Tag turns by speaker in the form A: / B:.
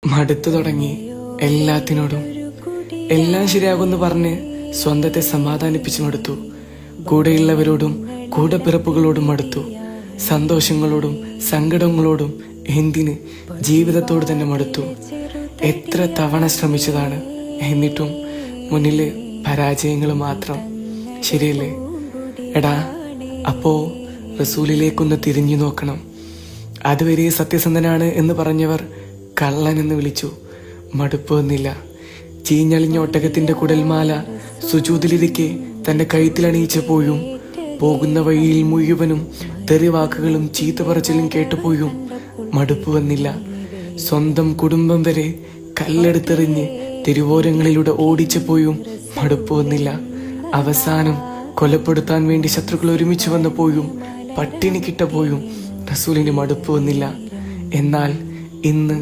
A: മടുത്തു തുടങ്ങി എല്ലാത്തിനോടും. എല്ലാം ശരിയാകുമെന്ന് പറഞ്ഞ് സ്വന്തത്തെ സമാധാനിപ്പിച്ചു മടുത്തു. കൂടെയുള്ളവരോടും കൂടെപ്പിറപ്പുകളോടും മടുത്തു. സന്തോഷങ്ങളോടും സങ്കടങ്ങളോടും എന്തിന് ജീവിതത്തോട് തന്നെ മടുത്തു. എത്ര തവണ ശ്രമിച്ചതാണ്, എന്നിട്ടും മുന്നില് പരാജയങ്ങൾ മാത്രം. ശരിയല്ലേ? എടാ, അപ്പോ റസൂലിലേക്കൊന്ന് തിരിഞ്ഞു നോക്കണം. അതുവരെ സത്യസന്ധനാണ് എന്ന് പറഞ്ഞവർ കള്ളൻ എന്ന് വിളിച്ചു. മടുപ്പ് വന്നില്ല. ചീഞ്ഞളിഞ്ഞ ഒട്ടകത്തിന്റെ കുടൽമാല സുജൂദിലിരിക്കെ തന്റെ കഴുത്തിലണിയിച്ചപ്പോഴും, പോകുന്ന വഴിയിൽ മുഴുവനും തെറിവാക്കുകളും ചീത്ത പറച്ചിലും കേട്ടപ്പോഴും മടുപ്പ് വന്നില്ല. സ്വന്തം കുടുംബം വരെ കല്ലെടുത്തെറിഞ്ഞ് തിരുവോരങ്ങളിലൂടെ ഓടിച്ചപ്പോഴും മടുപ്പ് വന്നില്ല. അവസാനം കൊലപ്പെടുത്താൻ വേണ്ടി ശത്രുക്കൾ ഒരുമിച്ച് വന്നപ്പോഴും പട്ടിണി കിട്ടപ്പോഴും റസൂലിന് മടുപ്പ് വന്നില്ല. എന്നാൽ ഇന്ന്